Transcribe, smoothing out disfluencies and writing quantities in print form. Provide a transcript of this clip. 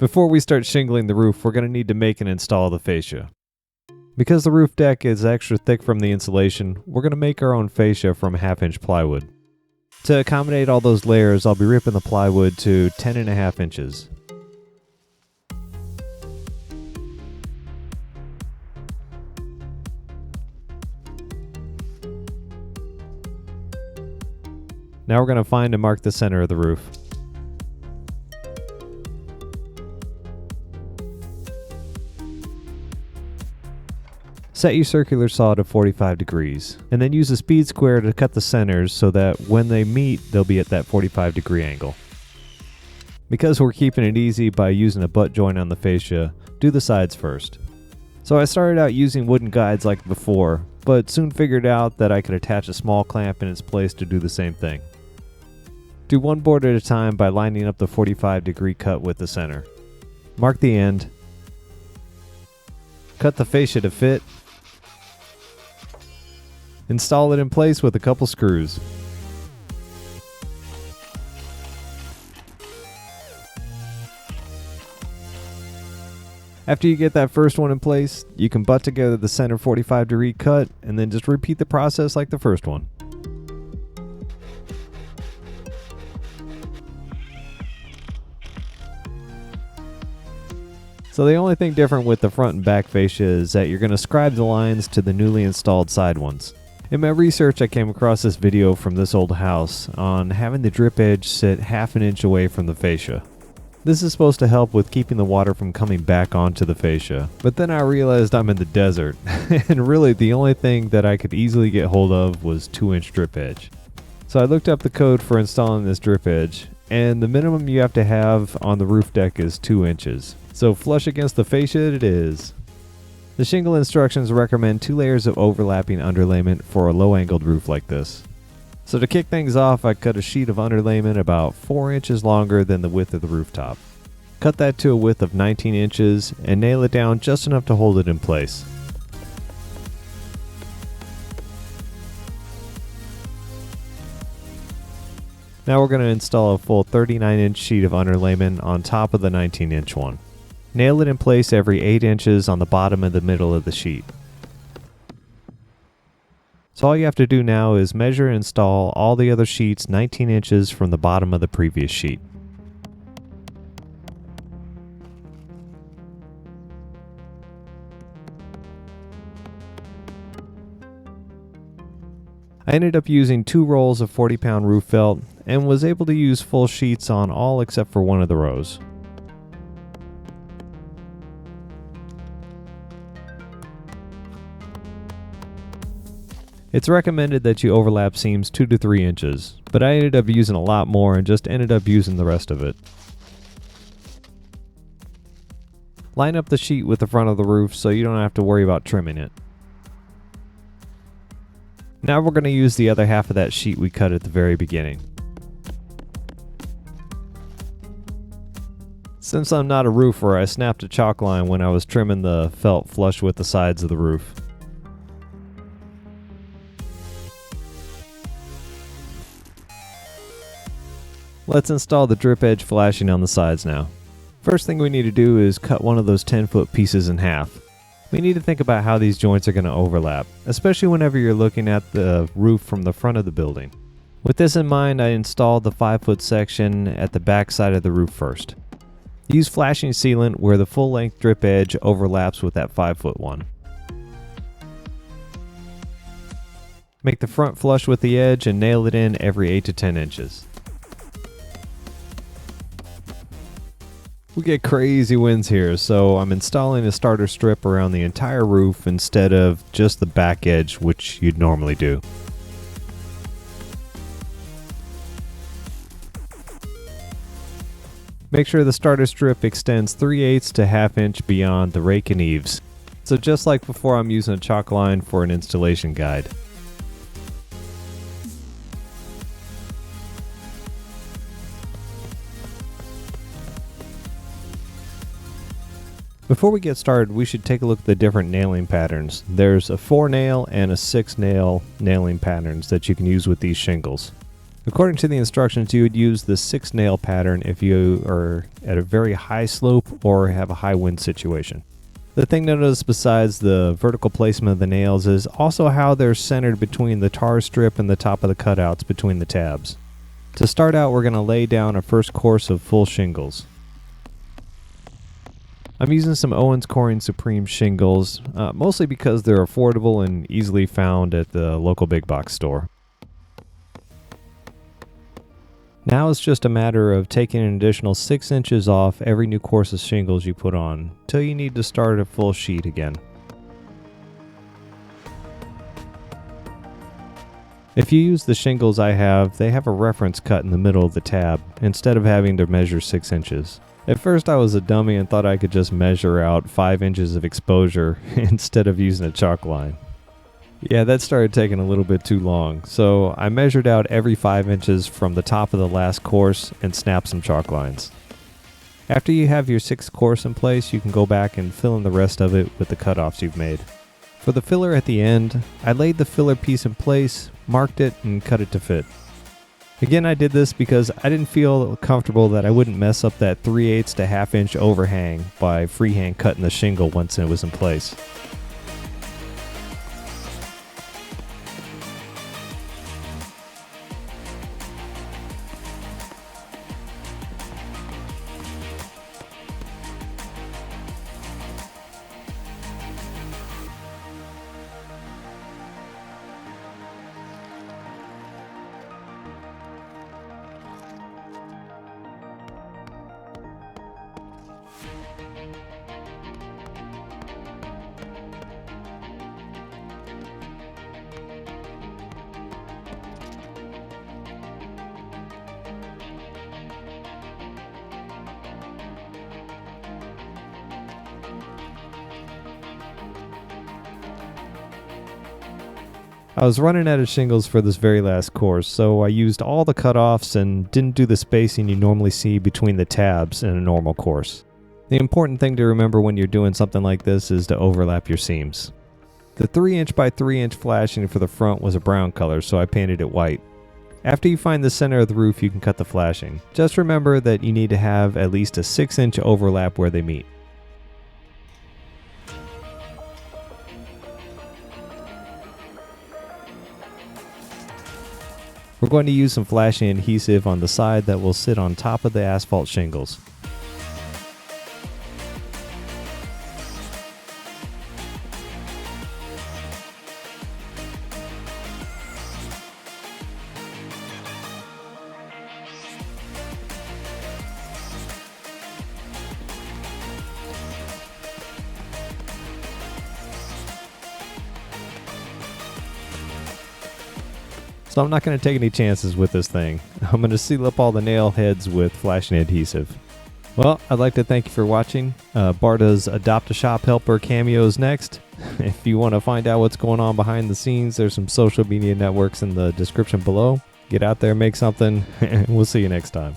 Before we start shingling the roof, we're going to need to make and install the fascia. Because the roof deck is extra thick from the insulation, we're going to make our own fascia from 1/2-inch plywood. To accommodate all those layers, I'll be ripping the plywood to 10.5 inches. Now we're going to find and mark the center of the roof. Set your circular saw to 45 degrees, and then use a speed square to cut the centers so that when they meet, they'll be at that 45-degree angle. Because we're keeping it easy by using a butt joint on the fascia, do the sides first. So I started out using wooden guides like before, but soon figured out that I could attach a small clamp in its place to do the same thing. Do one board at a time by lining up the 45-degree cut with the center. Mark the end. Cut the fascia to fit. Install it in place with a couple screws. After you get that first one in place, you can butt together the center 45-degree cut and then just repeat the process like the first one. So the only thing different with the front and back fascia is that you're going to scribe the lines to the newly installed side ones. In my research, I came across this video from this old house on having the drip edge sit 1/2 inch away from the fascia. This is supposed to help with keeping the water from coming back onto the fascia. But then I realized I'm in the desert, and really the only thing that I could easily get hold of was 2-inch drip edge. So I looked up the code for installing this drip edge, and the minimum you have to have on the roof deck is 2 inches. So flush against the fascia it is. The shingle instructions recommend 2 layers of overlapping underlayment for a low-angled roof like this. So to kick things off, I cut a sheet of underlayment about 4 inches longer than the width of the rooftop. Cut that to a width of 19 inches and nail it down just enough to hold it in place. Now we're going to install a full 39-inch sheet of underlayment on top of the 19-inch one. Nail it in place every 8 inches on the bottom and the middle of the sheet. So all you have to do now is measure and install all the other sheets 19 inches from the bottom of the previous sheet. I ended up using 2 rolls of 40-pound roof felt and was able to use full sheets on all except for one of the rows. It's recommended that you overlap seams 2 to 3 inches, but I ended up using a lot more and just ended up using the rest of it. Line up the sheet with the front of the roof so you don't have to worry about trimming it. Now we're going to use the other half of that sheet we cut at the very beginning. Since I'm not a roofer, I snapped a chalk line when I was trimming the felt flush with the sides of the roof. Let's install the drip edge flashing on the sides now. First thing we need to do is cut one of those 10-foot pieces in half. We need to think about how these joints are going to overlap, especially whenever you're looking at the roof from the front of the building. With this in mind, I installed the 5-foot section at the back side of the roof first. Use flashing sealant where the full-length drip edge overlaps with that 5-foot one. Make the front flush with the edge and nail it in every 8 to 10 inches. We get crazy winds here, so I'm installing a starter strip around the entire roof instead of just the back edge, which you'd normally do. Make sure the starter strip extends 3/8 to 1/2 inch beyond the rake and eaves. So just like before, I'm using a chalk line for an installation guide. Before we get started, we should take a look at the different nailing patterns. There's a 4-nail and a 6-nail nailing patterns that you can use with these shingles. According to the instructions, you would use the 6-nail pattern if you are at a very high slope or have a high wind situation. The thing to notice besides the vertical placement of the nails is also how they're centered between the tar strip and the top of the cutouts between the tabs. To start out, we're going to lay down a first course of full shingles. I'm using some Owens Corning Supreme shingles, mostly because they're affordable and easily found at the local big box store. Now it's just a matter of taking an additional 6 inches off every new course of shingles you put on, till you need to start a full sheet again. If you use the shingles I have, they have a reference cut in the middle of the tab, instead of having to measure 6 inches. At first I was a dummy and thought I could just measure out 5 inches of exposure instead of using a chalk line. Yeah, that started taking a little bit too long, so I measured out every 5 inches from the top of the last course and snapped some chalk lines. After you have your 6th course in place, you can go back and fill in the rest of it with the cutoffs you've made. For the filler at the end, I laid the filler piece in place, marked it, and cut it to fit. Again, I did this because I didn't feel comfortable that I wouldn't mess up that 3/8 to ½ inch overhang by freehand cutting the shingle once it was in place. I was running out of shingles for this very last course, so I used all the cutoffs and didn't do the spacing you normally see between the tabs in a normal course. The important thing to remember when you're doing something like this is to overlap your seams. The 3" by 3" flashing for the front was a brown color, so I painted it white. After you find the center of the roof, you can cut the flashing. Just remember that you need to have at least a 6" overlap where they meet. We're going to use some flashing adhesive on the side that will sit on top of the asphalt shingles. So I'm not going to take any chances with this thing. I'm going to seal up all the nail heads with flashing adhesive. Well, I'd like to thank you for watching. Barta's Adopt a Shop Helper cameo is next. If you want to find out what's going on behind the scenes, there's some social media networks in the description below. Get out there, make something, and we'll see you next time.